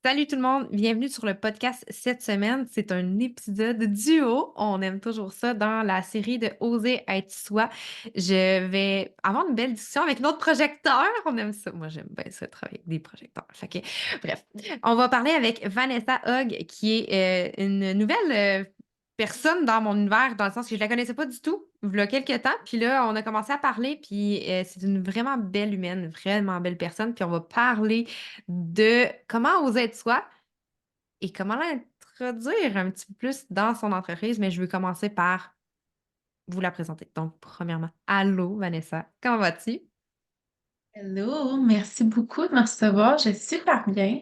Salut tout le monde, bienvenue sur le podcast cette semaine. C'est un épisode duo. On aime toujours ça dans la série de Oser être soi. Je vais avoir une belle discussion avec notre projecteur. On aime ça. Moi, j'aime bien ça, travailler avec des projecteurs. Fait que, bref, on va parler avec Vanessa Hogg, qui est une nouvelle personne dans mon univers, dans le sens que je la connaissais pas du tout, il y a quelques temps. Puis là, on a commencé à parler, puis c'est une vraiment belle humaine, vraiment belle personne. Puis on va parler de comment oser être soi et comment l'introduire un petit peu plus dans son entreprise, mais je veux commencer par vous la présenter. Donc, premièrement, allô Vanessa, comment vas-tu? Hello, merci beaucoup de me recevoir. Je suis super bien.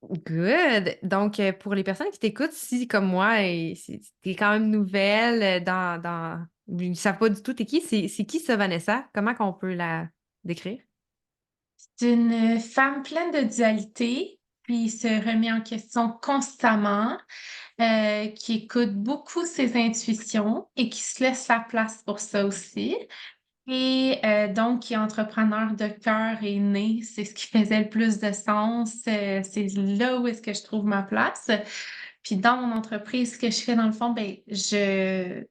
Good. Donc, pour les personnes qui t'écoutent, si comme moi, et t'es quand même nouvelle ils ne savent pas du tout t'es qui, c'est qui ça, Vanessa? Comment qu'on peut la décrire? C'est une femme pleine de dualité, qui se remet en question constamment, qui écoute beaucoup ses intuitions et qui se laisse la place pour ça aussi. Et donc, qui est entrepreneur de cœur et né, c'est ce qui faisait le plus de sens. C'est là où est-ce que je trouve ma place. Puis dans mon entreprise, ce que je fais dans le fond, ben, je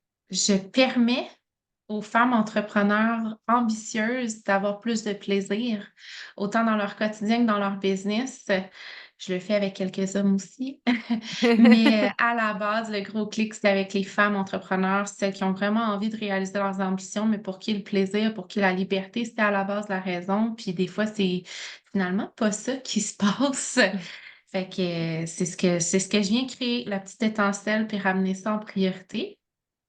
permets aux femmes entrepreneurs ambitieuses d'avoir plus de plaisir, autant dans leur quotidien que dans leur business. Je le fais avec quelques hommes aussi. Mais à la base, le gros clic, c'est avec les femmes entrepreneurs, celles qui ont vraiment envie de réaliser leurs ambitions, mais pour qui le plaisir, pour qui la liberté, c'était à la base la raison. Puis des fois, c'est finalement pas ça qui se passe. Fait que c'est ce que je viens créer, la petite étincelle, puis ramener ça en priorité.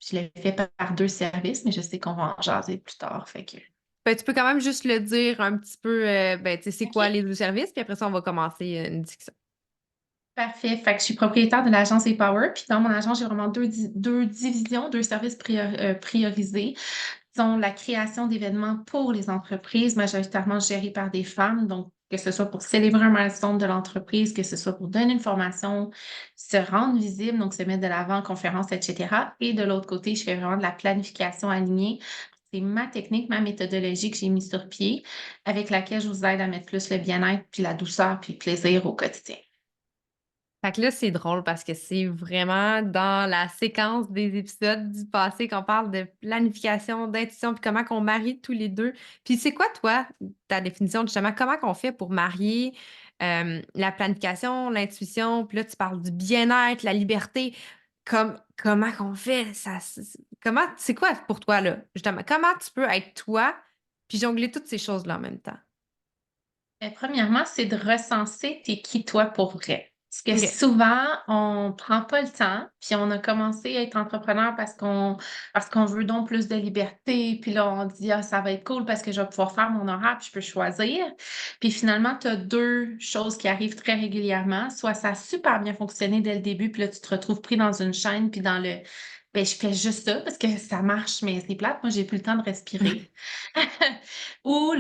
Je l'ai fait par deux services, mais je sais qu'on va en jaser plus tard. Fait que. Ben, tu peux quand même juste le dire un petit peu, ben, tu sais, c'est quoi OK. les deux services, puis après ça, on va commencer une discussion. Parfait. Fait que je suis propriétaire de l'agence Empower. Puis dans mon agence, j'ai vraiment deux divisions, deux services priorisés. Sont la création d'événements pour les entreprises, majoritairement gérés par des femmes. Donc, que ce soit pour célébrer un milestone de l'entreprise, que ce soit pour donner une formation, se rendre visible, donc se mettre de l'avant en conférence, etc. Et de l'autre côté, je fais vraiment de la planification alignée. C'est ma technique, ma méthodologie que j'ai mise sur pied, avec laquelle je vous aide à mettre plus le bien-être, puis la douceur, puis le plaisir au quotidien. Fait que là, c'est drôle parce que c'est vraiment dans la séquence des épisodes du passé qu'on parle de planification, d'intuition, puis comment qu'on marie tous les deux. Puis c'est quoi, toi, ta définition justement, comment qu'on fait pour marier la planification, l'intuition, puis là, tu parles du bien-être, la liberté. Comment qu'on fait? Comment, c'est quoi pour toi, là, justement? Comment tu peux être toi, puis jongler toutes ces choses-là en même temps? Premièrement, c'est de recenser t'es qui toi pour vrai. Parce que OK. souvent, on prend pas le temps, puis on a commencé à être entrepreneur parce qu'on veut donc plus de liberté, puis là, on dit: «Ah, ça va être cool parce que je vais pouvoir faire mon horaire, puis je peux choisir». Puis finalement, tu as 2 choses qui arrivent très régulièrement. Soit ça a super bien fonctionné dès le début, puis là, tu te retrouves pris dans une chaîne, puis dans le: «Beh, je fais juste ça parce que ça marche, mais c'est plate, moi, j'ai plus le temps de respirer». Ou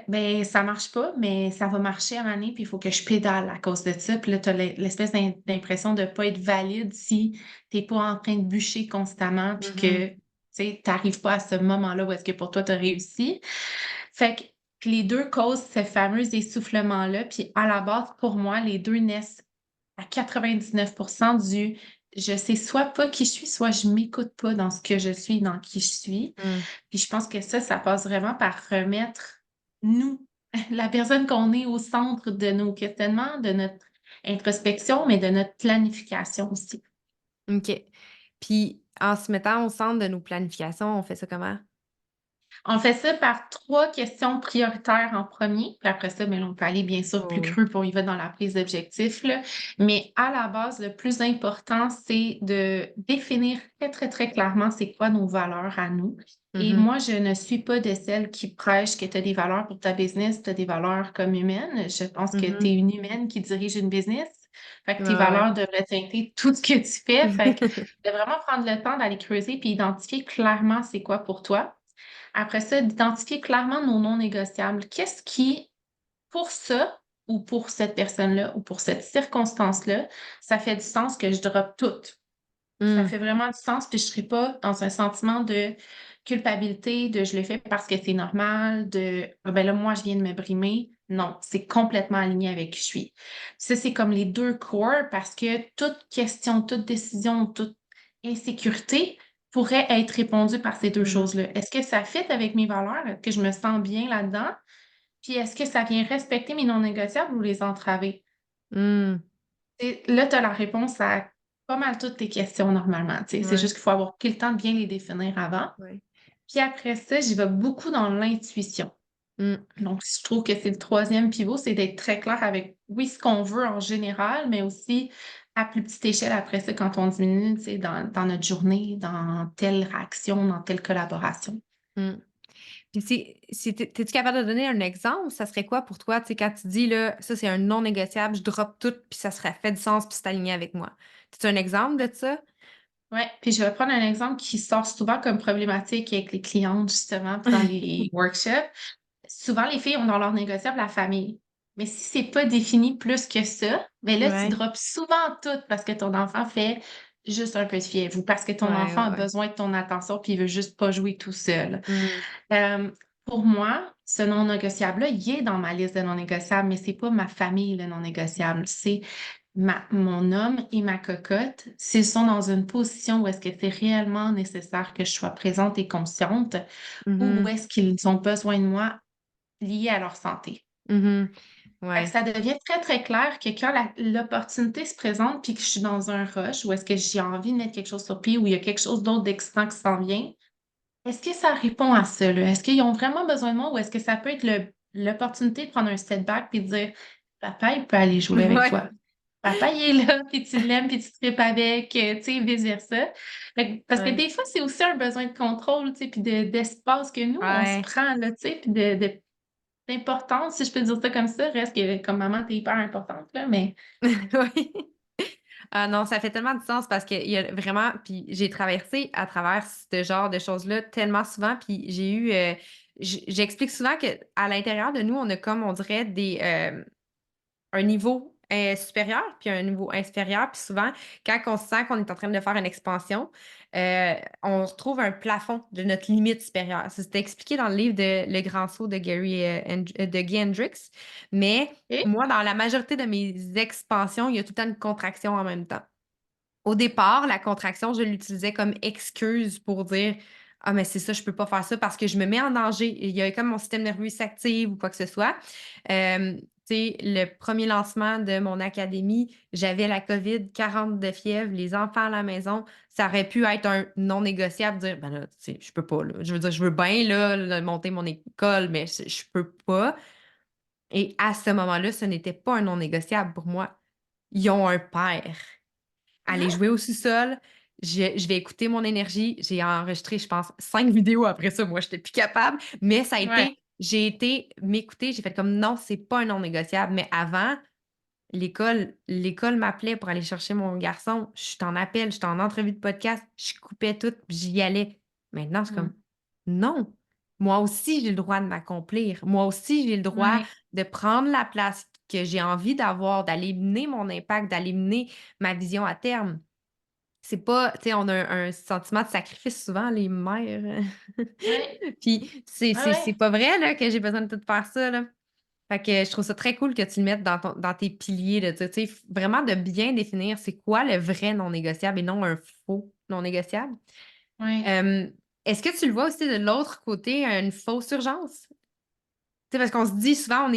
ben, ça marche pas, mais ça va marcher à un moment donné, puis il faut que je pédale à cause de ça. Puis là, tu as l'espèce d'impression de pas être valide si tu es pas en train de bûcher constamment, puis que, tu sais, tu arrives pas à ce moment-là où est-ce que pour toi, tu as réussi. Fait que les 2 causent ce fameux essoufflement-là, puis à la base, pour moi, les 2 naissent à 99 du je sais soit pas qui je suis, soit je m'écoute pas dans ce que je suis, dans qui je suis. Mhm. Puis je pense que ça passe vraiment par remettre nous, la personne qu'on est au centre de nos questionnements, de notre introspection, mais de notre planification aussi. OK. Puis, en se mettant au centre de nos planifications, on fait ça comment? On fait ça par 3 questions prioritaires en premier, puis après ça, ben, on peut aller bien sûr plus Oh. creux, puis on y va dans la prise d'objectifs, là. Mais à la base, le plus important, c'est de définir très, très, très clairement c'est quoi nos valeurs à nous. Et Mhm. moi, je ne suis pas de celles qui prêchent que tu as des valeurs pour ta business, tu as des valeurs comme humaine. Je pense que tu es Mhm. une humaine qui dirige une business. Fait que tes Ouais, ouais. valeurs devraient teinter tout ce que tu fais. Fait que de vraiment prendre le temps d'aller creuser puis identifier clairement c'est quoi pour toi. Après ça, d'identifier clairement nos non négociables. Qu'est-ce qui, pour ça, ou pour cette personne-là, ou pour cette circonstance-là, ça fait du sens que je drop tout. Ça Mmh. fait vraiment du sens, puis je serai pas dans un sentiment de culpabilité de je le fais parce que c'est normal, de ah ben là, moi, je viens de me brimer. Non, c'est complètement aligné avec qui je suis. Ça, c'est comme les deux core parce que toute question, toute décision, toute insécurité pourrait être répondue par ces deux Mhm. choses-là. Est-ce que ça fit avec mes valeurs? Est-ce que je me sens bien là-dedans? Puis est-ce que ça vient respecter mes non négociables ou les entraver? Mm. Et là, tu as la réponse à pas mal toutes tes questions normalement. Tu sais. C'est Ouais, juste qu'il faut avoir pris le temps de bien les définir avant. ouais. Puis après ça, j'y vais beaucoup dans l'intuition. Mm. Donc, je trouve que c'est le troisième pivot, c'est d'être très clair avec, oui, ce qu'on veut en général, mais aussi à plus petite échelle après ça, quand on diminue, tu sais, dans notre journée, dans telle action, dans telle collaboration. Mm. Puis t'es-tu capable de donner un exemple? Ça serait quoi pour toi? Tu sais, quand tu dis, là, ça, c'est un non négociable, je drop tout, puis ça serait fait du sens, puis c'est aligné avec moi. Tu un exemple de ça? Ouais, puis je vais prendre un exemple qui sort souvent comme problématique avec les clientes, justement, puis dans les workshops. Souvent, les filles ont dans leur négociable la famille. Mais si c'est pas défini plus que ça, ben là, tu Ouais, drops souvent tout parce que ton enfant fait juste un peu de fièvre ou parce que ton ouais, enfant ouais, a ouais. besoin de ton attention puis il veut juste pas jouer tout seul. Mm. Euh, pour moi, ce non négociable-là, il est dans ma liste de non négociables, mais c'est pas ma famille, le non négociable. C'est mon homme et ma cocotte. S'ils sont dans une position où est-ce que c'est réellement nécessaire que je sois présente et consciente ou où Mhm. est-ce qu'ils ont besoin de moi lié à leur santé. Mhm. Fait que Ouais. ça devient très, très clair que quand l'opportunité se présente puis que je suis dans un rush ou est-ce que j'ai envie de mettre quelque chose sur pied ou il y a quelque chose d'autre d'excitant qui s'en vient, est-ce que ça répond à ça, là? Est-ce qu'ils ont vraiment besoin de moi ou est-ce que ça peut être l'opportunité de prendre un step back puis de dire papa, il peut aller jouer avec Ouais. toi. Papa, il est là, puis tu l'aimes, puis tu tripes avec, tu sais, vice-versa. Parce que Ouais. des fois, c'est aussi un besoin de contrôle, tu sais, puis d'espace que nous, on se Ouais. prend, là, tu sais, puis d'importance, si je peux dire ça comme ça. Reste que, comme maman, t'es hyper importante, là, mais Oui. Ah non, ça fait tellement de sens parce qu'il y a vraiment puis j'ai traversé à travers ce genre de choses-là tellement souvent, puis j'ai eu, j'explique souvent qu'à l'intérieur de nous, on a comme on dirait un niveau, supérieur, puis un niveau inférieur, puis souvent, quand on sent qu'on est en train de faire une expansion, on retrouve un plafond de notre limite supérieure. Ça, c'était expliqué dans le livre de Le Grand Saut de de Guy Hendricks. Mais OK, moi, dans la majorité de mes expansions, il y a tout le temps une contraction en même temps. Au départ, la contraction, je l'utilisais comme excuse pour dire: «Ah mais c'est ça, je peux pas faire ça parce que je me mets en danger». Il y a comme mon système nerveux qui s'active ou quoi que ce soit. Tu sais, le premier lancement de mon académie, j'avais la COVID, 40 de fièvre, les enfants à la maison. Ça aurait pu être un non négociable, dire: «Ben là, tu sais, je peux pas là». Je veux dire, je veux bien là, monter mon école, mais je peux pas et à ce moment-là, ce n'était pas un non négociable pour moi. Ils ont un père. Aller jouer au sous-sol, je vais écouter mon énergie. J'ai enregistré, je pense, 5 vidéos après ça. Moi, j'étais plus capable, mais ça a ouais, été j'ai été m'écouter, j'ai fait comme: «Non, c'est pas un non négociable». Mais avant, l'école m'appelait pour aller chercher mon garçon. Je suis en appel, j'étais en entrevue de podcast, je coupais tout, puis j'y allais. Maintenant, c'est mmh, comme: «Non, moi aussi, j'ai le droit de m'accomplir. Moi aussi, j'ai le droit ouais, de prendre la place que j'ai envie d'avoir, d'aller mener mon impact, d'aller mener ma vision à terme». C'est pas tu sais, on a un sentiment de sacrifice souvent, les mères, ouais, puis ouais, c'est ouais, pas vrai, là, que j'ai besoin de tout faire ça, là. Fait que je trouve ça très cool que tu le mettes dans tes piliers, de dire, tu sais, vraiment de bien définir c'est quoi le vrai non négociable et non un faux non négociable. ouais. Hem, est-ce que tu le vois aussi de l'autre côté, une fausse urgence? Tu sais, parce qu'on se dit souvent,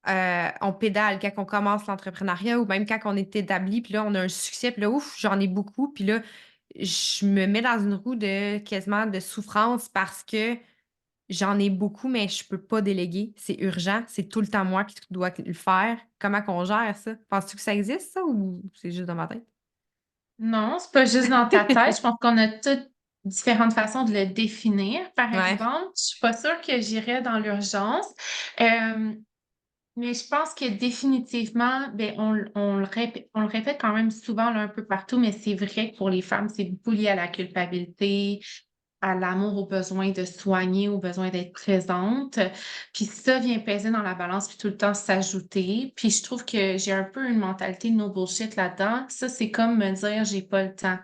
on pédale quand on commence l'entrepreneuriat ou même quand on est établi, puis là, on a un succès, puis là, ouf, j'en ai beaucoup, puis là, je me mets dans une roue de quasiment de souffrance parce que j'en ai beaucoup, mais je peux pas déléguer. C'est urgent, c'est tout le temps moi qui dois le faire. Comment qu'on gère ça? Penses-tu que ça existe ça ou c'est juste dans ma tête? Non, c'est pas juste dans ta tête. Je pense qu'on a toutes différentes façons de le définir. Par Ouais. exemple, je suis pas sûre que j'irais dans l'urgence. Euh, Mais je pense que définitivement, ben, on le répète quand même souvent là, un peu partout, mais c'est vrai que pour les femmes, c'est beaucoup lié à la culpabilité, à l'amour, au besoin de soigner, au besoin d'être présente. Puis ça vient peser dans la balance, puis tout le temps s'ajouter. Puis je trouve que j'ai un peu une mentalité de no bullshit là-dedans. Ça, c'est comme me dire j'ai pas le temps.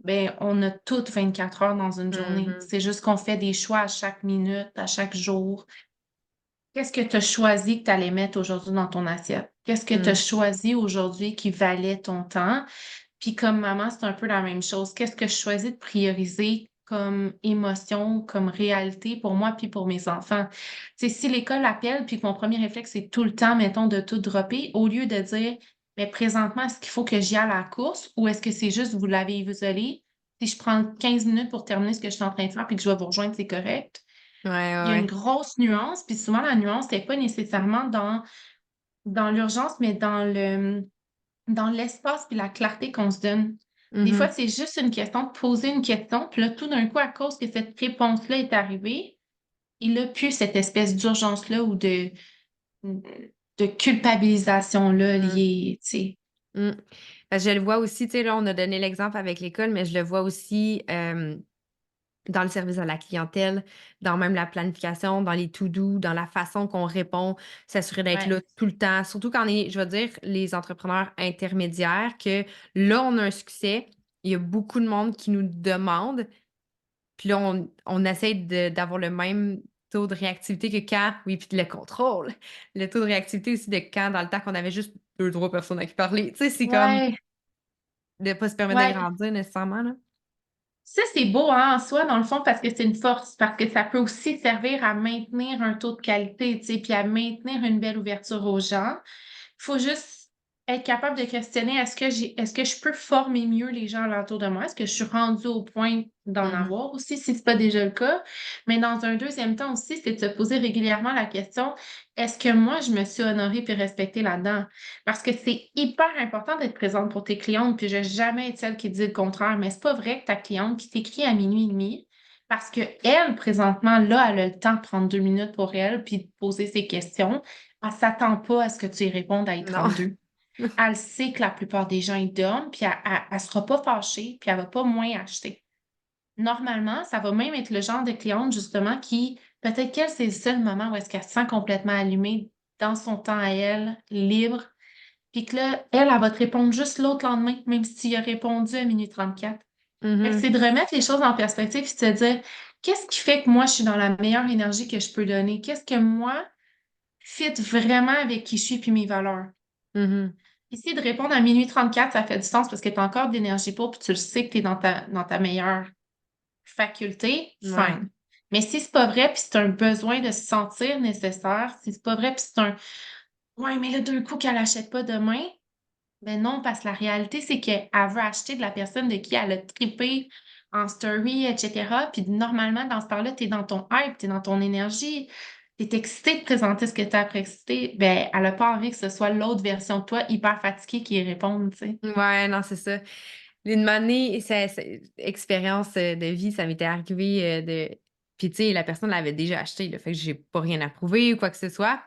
ben, on a toutes 24 heures dans une journée. Mhm. C'est juste qu'on fait des choix à chaque minute, à chaque jour. Qu'est-ce que tu as choisi que tu allais mettre aujourd'hui dans ton assiette? Qu'est-ce que tu as Mm. choisi aujourd'hui qui valait ton temps? Puis comme maman, c'est un peu la même chose. Qu'est-ce que je choisis de prioriser comme émotion, comme réalité pour moi puis pour mes enfants? C'est si l'école appelle puis que mon premier réflexe, c'est tout le temps, mettons, de tout dropper, au lieu de dire, mais présentement, est-ce qu'il faut que j'y aille à la course ou est-ce que c'est juste vous l'avez isolé? Si je prends 15 minutes pour terminer ce que je suis en train de faire puis que je vais vous rejoindre, c'est correct. Ouais, ouais, Il y a une ouais. grosse nuance, puis souvent la nuance n'est pas nécessairement dans l'urgence, mais dans l'espace puis la clarté qu'on se donne. Des fois, Mhm. c'est juste une question de poser une question, puis là, tout d'un coup, à cause que cette réponse-là est arrivée, il n'a plus cette espèce d'urgence-là ou de culpabilisation-là Mm. liée, tu sais. Mm. Parce que je le vois aussi, tu sais, là, on a donné l'exemple avec l'école, mais je le vois aussi dans le service à la clientèle, dans même la planification, dans les to-do, dans la façon qu'on répond, s'assurer d'être Ouais. là tout le temps. Surtout quand on est, je veux dire, les entrepreneurs intermédiaires, que là, on a un succès, il y a beaucoup de monde qui nous demande, puis là, on essaie d'avoir le même taux de réactivité que quand, oui, puis le contrôle. Le taux de réactivité aussi de quand, dans le temps qu'on avait juste deux, trois personnes à qui parler. Tu sais, c'est comme Ouais, de ne pas se permettre de ouais. grandir nécessairement, là. Ça, c'est beau, hein, en soi, dans le fond, parce que c'est une force, parce que ça peut aussi servir à maintenir un taux de qualité, tu sais, puis à maintenir une belle ouverture aux gens. Il faut juste être capable de questionner est-ce que je peux former mieux les gens alentour de moi? Est-ce que je suis rendue au point d'en Mhm. avoir aussi, si ce n'est pas déjà le cas? Mais dans un deuxième temps aussi, c'est de se poser régulièrement la question, est-ce que moi, je me suis honorée puis respectée là-dedans? Parce que c'est hyper important d'être présente pour tes clientes, puis je vais jamais être celle qui dit le contraire, mais c'est pas vrai que ta cliente qui t'écrit à minuit et demi, parce que elle, présentement, là, elle a le temps de prendre 2 minutes pour elle, puis de poser ses questions. Elle s'attend pas à ce que tu y répondes à Non. 32. Elle sait que la plupart des gens y dorment, puis elle sera pas fâchée, puis elle va pas moins acheter. Normalement, ça va même être le genre de cliente, justement, qui, peut-être qu'elle, c'est le seul moment où est-ce qu'elle se sent complètement allumée dans son temps à elle, libre, puis que là, elle va te répondre juste l'autre lendemain, même si tu y as répondu à minuit 34. Fait que Mhm. c'est de remettre les choses en perspective et de se dire, qu'est-ce qui fait que moi, je suis dans la meilleure énergie que je peux donner? Qu'est-ce que moi, fit vraiment avec qui je suis puis mes valeurs? Mhm. Ici, de répondre à minuit 34, ça fait du sens parce que tu as encore de l'énergie pour, puis tu le sais que tu es dans ta meilleure faculté, Ouais. fine. Mais si c'est pas vrai, puis c'est un besoin de se sentir nécessaire, si c'est pas vrai, puis c'est un ouais, mais là, d'un coup, qu'elle achète pas demain, ben non, parce que la réalité, c'est qu'elle veut acheter de la personne de qui elle a trippé en story, etc. Puis normalement, dans ce temps-là, tu es dans ton hype, tu es dans ton énergie, tu es excité de présenter ce que tu as apprécié. Ben, elle a pas envie que ce soit l'autre version de toi, hyper fatiguée, qui y réponde, tu sais. Ouais, non, c'est ça. Une année, expérience de vie, ça m'était arrivé Puis, tu sais, la personne l'avait déjà acheté, là, fait que j'ai pas rien à prouver ou quoi que ce soit.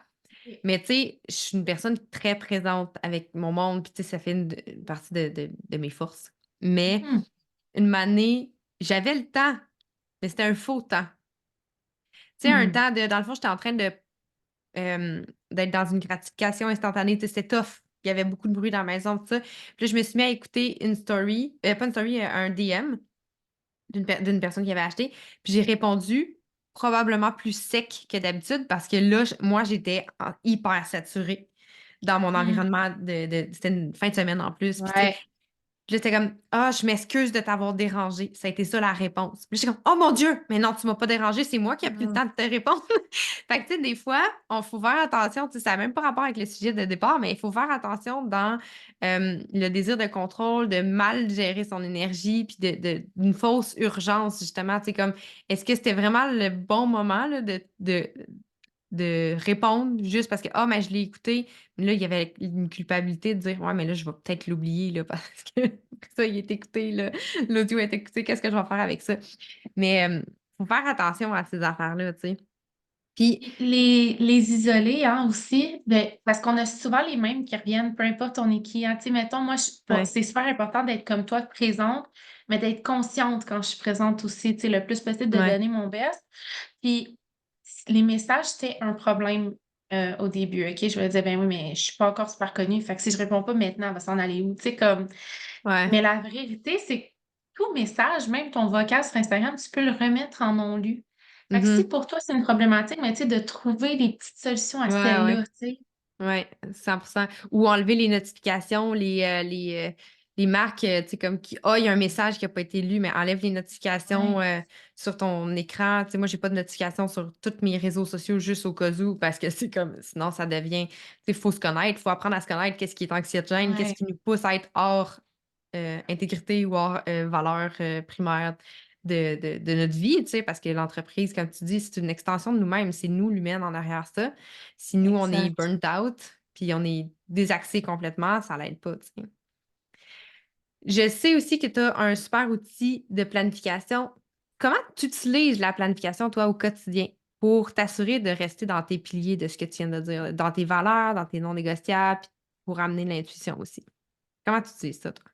Mais, tu sais, je suis une personne très présente avec mon monde, puis, tu sais, ça fait une partie de mes forces. Mais, Mhm. une année, j'avais le temps, mais c'était un faux temps. Tu sais, un Mhm. temps dans le fond, j'étais en train d'être dans une gratification instantanée. Tu sais, c'était tough. Il y avait beaucoup de bruit dans la maison, tout ça. Puis là, je me suis mis à écouter une story, pas une story, un DM d'une personne qui avait acheté. Puis j'ai répondu probablement plus sec que d'habitude parce que là, moi, j'étais hyper saturée dans mon Mhm. environnement c'était une fin de semaine en plus. Puis tu sais, Ouais. puis là, c'était comme ah, je m'excuse de t'avoir dérangé. Ça a été ça la réponse. Puis j'étais comme oh mon Dieu, mais non, tu m'as pas dérangé, c'est moi qui ai pris le Mhm. temps de te répondre. Fait que, tu sais, des fois, on faut faire attention, tu sais, ça n'a même pas rapport avec le sujet de départ, mais il faut faire attention dans le désir de contrôle, de mal gérer son énergie, puis d'une fausse urgence, justement. Tu sais, comme, est-ce que c'était vraiment le bon moment là, de répondre juste parce que, ah, mais je l'ai écouté. Mais là, il y avait une culpabilité de dire, ouais, mais là, je vais peut-être l'oublier, là, parce que ça, il est écouté, là, l'audio est écouté, qu'est-ce que je vais faire avec ça? Mais faut faire attention à ces affaires-là, tu sais. Puis, Les isolés, hein, aussi, ben, parce qu'on a souvent les mêmes qui reviennent, peu importe on est qui, hein. Tu sais, mettons, moi, ouais, c'est super important d'être comme toi, présente, mais d'être consciente quand je suis présente aussi, tu sais, le plus possible de ouais. donner mon best. Puis, les messages, c'était un problème au début, OK? Je me disais, ben oui, mais je suis pas encore super connue, fait que si je réponds pas maintenant, elle va s'en aller où? Tu sais, comme, Ouais. mais la vérité, c'est tout message, même ton vocal sur Instagram, tu peux le remettre en non lu. Fait que si Mhm. pour toi c'est une problématique, mais tu sais, de trouver des petites solutions à Ouais, celle-là, ouais. tu sais. Ouais, 100%. Ou enlever les notifications, les marques, tu sais, comme qui, il y a un message qui n'a pas été lu, mais enlève les notifications Ouais, sur ton écran. Tu sais, moi, j'ai pas de notifications sur tous mes réseaux sociaux juste au cas où, parce que c'est comme, sinon, ça devient, tu sais, il faut se connaître, il faut apprendre à se connaître, qu'est-ce qui est anxiogène, qu'est-ce ouais, qui nous pousse à être hors intégrité ou hors valeur primaire de notre vie, tu sais, parce que l'entreprise, comme tu dis, c'est une extension de nous-mêmes, c'est nous, l'humaine, en arrière ça. Si nous, on est exact. burnt out, puis on est désaxé complètement, ça l'aide pas, tu sais. Je sais aussi que tu as un super outil de planification. Comment tu utilises la planification, toi, au quotidien, pour t'assurer de rester dans tes piliers de ce que tu viens de dire, dans tes valeurs, dans tes non négociables, puis pour amener l'intuition aussi? Comment tu utilises ça, toi?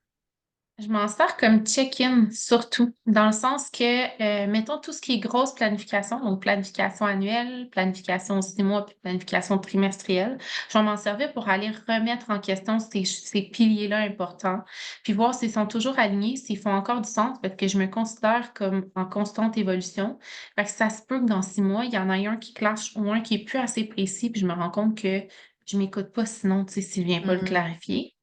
Je m'en sers comme check-in surtout, dans le sens que, mettons tout ce qui est grosse planification, donc planification annuelle, planification 6 mois, puis planification trimestrielle, je vais m'en servir pour aller remettre en question ces piliers-là importants, puis voir s'ils sont toujours alignés, s'ils font encore du sens, parce que je me considère comme en constante évolution. Fait que ça se peut que dans 6 mois, il y en a un qui clash ou un qui est plus assez précis, puis je me rends compte que je m'écoute pas sinon, tu sais, s'il vient pas le Mhm. clarifier.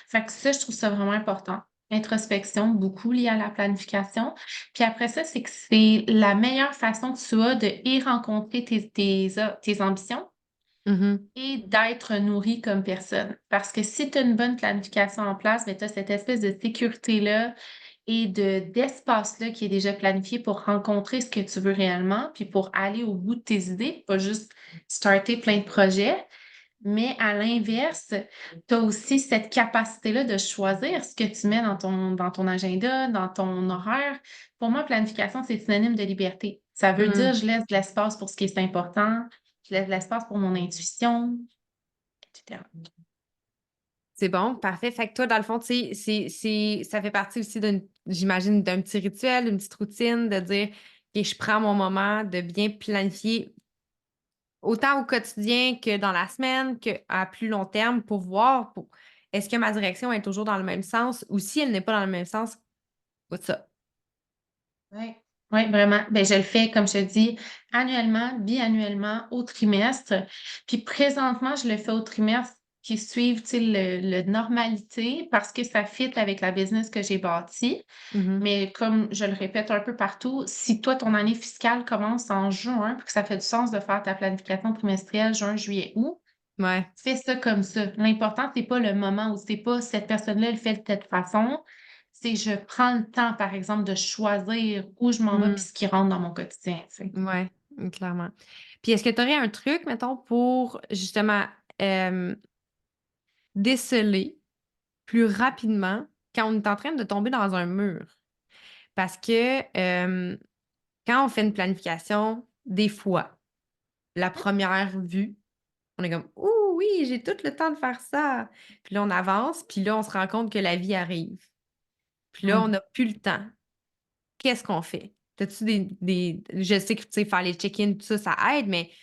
Fait que ça, je trouve ça vraiment important. Introspection, beaucoup lié à la planification. Puis après ça, c'est que c'est la meilleure façon que tu as de y rencontrer tes ambitions Mhm. et d'être nourri comme personne. Parce que si tu as une bonne planification en place, tu as cette espèce de sécurité-là et d'espace-là qui est déjà planifié pour rencontrer ce que tu veux réellement, puis pour aller au bout de tes idées, pas juste starter plein de projets. Mais à l'inverse, tu as aussi cette capacité-là de choisir ce que tu mets dans ton agenda, dans ton horaire. Pour moi, planification, c'est synonyme de liberté. Ça veut dire Mhm. je laisse de l'espace pour ce qui est important, je laisse de l'espace pour mon intuition, etc. C'est bon, parfait. Fait que toi, dans le fond, tu sais, ça fait partie aussi j'imagine, d'un petit rituel, d'une petite routine, de dire, OK, je prends mon moment de bien planifier autant au quotidien que dans la semaine, qu'à plus long terme pour voir est-ce que ma direction est toujours dans le même sens ou si elle n'est pas dans le même sens, what's up? Oui, oui, vraiment. Ben, je le fais, comme je te dis, annuellement, biannuellement, au trimestre. Puis présentement, je le fais au trimestre qui suivent, tu sais, le normalité parce que ça fit avec la business que j'ai bâtie. Mhm. Mais comme je le répète un peu partout, si toi, ton année fiscale commence en juin, puis que ça fait du sens de faire ta planification trimestrielle juin, juillet, août, Ouais. fais ça comme ça. L'important, c'est pas le moment où c'est pas cette personne-là le fait de cette façon. C'est je prends le temps, par exemple, de choisir où je m'en vais puis Mm. ce qui rentre dans mon quotidien, tu sais. Ouais, clairement. Puis est-ce que tu aurais un truc, mettons, pour justement euh, déceler plus rapidement quand on est en train de tomber dans un mur? Parce que quand on fait une planification, des fois, la première vue, on est comme «Ouh oui, j'ai tout le temps de faire ça!» Puis là, on avance, puis là, on se rend compte que la vie arrive. Puis là, on Mmh. n'a plus le temps. Qu'est-ce qu'on fait? T'as-tu je sais que, tu sais, faire les check-ins, tout ça, ça aide, mais, tu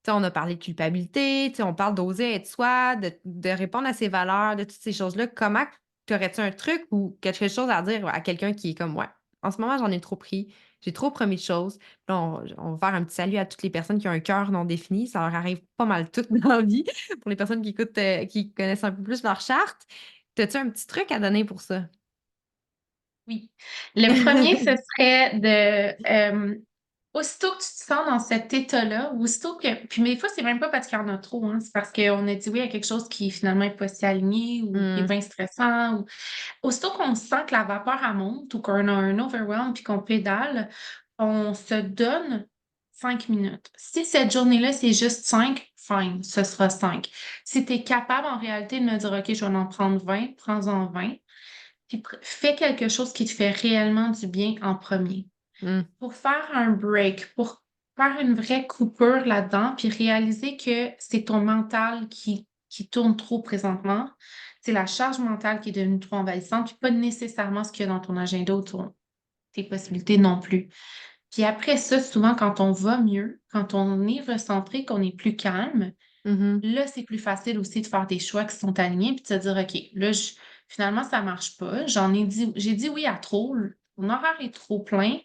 sais, on a parlé de culpabilité, tu sais, on parle d'oser être soi, de répondre à ses valeurs, de toutes ces choses-là. Comment t'aurais-tu un truc ou quelque chose à dire à quelqu'un qui est comme moi? En ce moment, j'en ai trop pris, j'ai trop promis de choses. Là, on va faire un petit salut à toutes les personnes qui ont un cœur non défini. Ça leur arrive pas mal toutes dans la vie. Pour les personnes qui écoutent, qui connaissent un peu plus leur charte. T'as-tu un petit truc à donner pour ça? Oui. Le premier ce serait aussitôt que tu te sens dans cet état-là, aussitôt que puis mais des fois, c'est même pas parce qu'il y en a trop, hein, c'est parce qu'on a dit oui à quelque chose qui finalement est pas si aligné ou qui est Mmh. bien stressant ou aussitôt qu'on sent que la vapeur, elle monte ou qu'on a un overwhelm puis qu'on pédale, on se donne 5 minutes. Si cette journée-là, c'est juste 5, fine, ce sera 5. Si tu es capable en réalité de me dire: «OK, je vais en prendre 20, prends-en 20, puis fais quelque chose qui te fait réellement du bien en premier. Mmh. Pour faire un break, pour faire une vraie coupure là-dedans, puis réaliser que c'est ton mental qui tourne trop présentement. C'est la charge mentale qui est devenue trop envahissante, puis pas nécessairement ce qu'il y a dans ton agenda ou tes possibilités non plus. Puis après ça, souvent, quand on va mieux, quand on est recentré, qu'on est plus calme, Mmh. là, c'est plus facile aussi de faire des choix qui sont alignés, puis de se dire, OK, là, finalement, ça marche pas. J'ai dit oui à trop. mon horaire est trop plein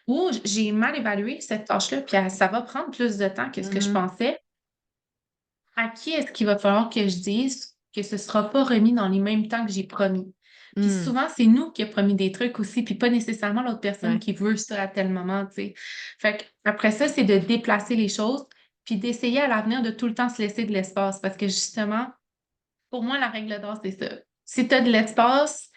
ou j'ai mal évalué cette tâche-là, puis ça va prendre plus de temps que ce que je Mhm. pensais. À qui est-ce qu'il va falloir que je dise que ce sera pas remis dans les mêmes temps que j'ai promis? Puis Mm. souvent, c'est nous qui a promis des trucs aussi, puis pas nécessairement l'autre personne Ouais. qui veut ça à tel moment, tu sais. Fait que après ça, c'est de déplacer les choses, puis d'essayer à l'avenir de tout le temps se laisser de l'espace. Parce que justement, pour moi, la règle d'or, c'est ça. Si tu as de l'espace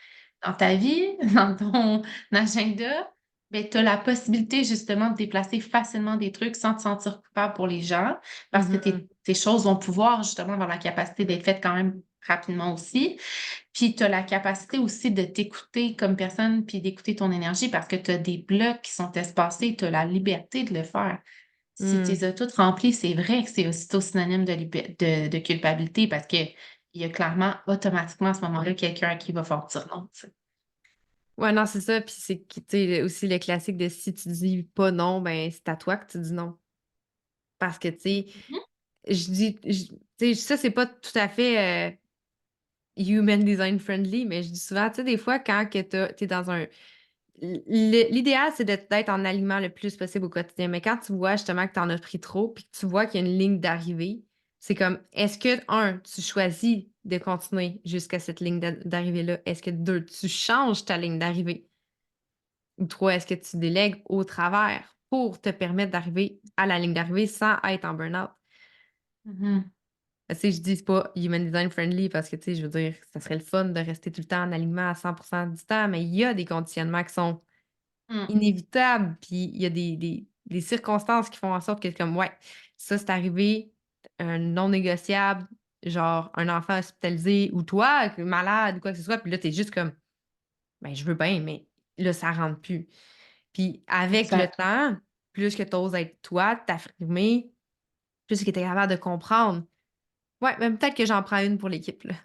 dans ta vie, dans ton agenda, ben, tu as la possibilité justement de déplacer facilement des trucs sans te sentir coupable pour les gens, parce que Mhm. tes choses vont pouvoir justement avoir la capacité d'être faites quand même rapidement aussi. Puis tu as la capacité aussi de t'écouter comme personne, puis d'écouter ton énergie parce que tu as des blocs qui sont espacés, tu as la liberté de le faire. Si tu Mm. les as toutes remplies, c'est vrai que c'est aussitôt synonyme de culpabilité parce que il y a clairement automatiquement à ce moment-là quelqu'un à qui il va falloir dire non, tu sais. Ouais, non, c'est ça. Puis c'est tu sais, aussi le classique de si tu dis pas non, ben c'est à toi que tu dis non. Parce que, tu sais, Mhm. tu sais, ça, c'est pas tout à fait human design friendly, mais je dis souvent, tu sais, des fois, quand que t'es dans un. L'idéal, c'est d'être en alignement le plus possible au quotidien. Mais quand tu vois justement que tu en as pris trop, puis que tu vois qu'il y a une ligne d'arrivée, c'est comme, est-ce que, un, tu choisis de continuer jusqu'à cette ligne d'arrivée-là? Est-ce que, deux, tu changes ta ligne d'arrivée? Ou trois, est-ce que tu délègues au travers pour te permettre d'arriver à la ligne d'arrivée sans être en burn-out? Mhm. Tu sais, je dis c'est pas human design friendly parce que, tu sais, je veux dire, ça serait le fun de rester tout le temps en alignement à 100% du temps, mais il y a des conditionnements qui sont Mm. inévitables, puis il y a des circonstances qui font en sorte que comme, ouais, ça, c'est arrivé, un non négociable, genre un enfant hospitalisé ou toi, malade ou quoi que ce soit, puis là, tu es juste comme, ben, je veux bien, mais là, ça rentre plus. Puis avec le Exact. temps, plus que tu oses être toi, t'affirmer, plus que tu es capable de comprendre. Ouais, même peut-être que j'en prends une pour l'équipe, là.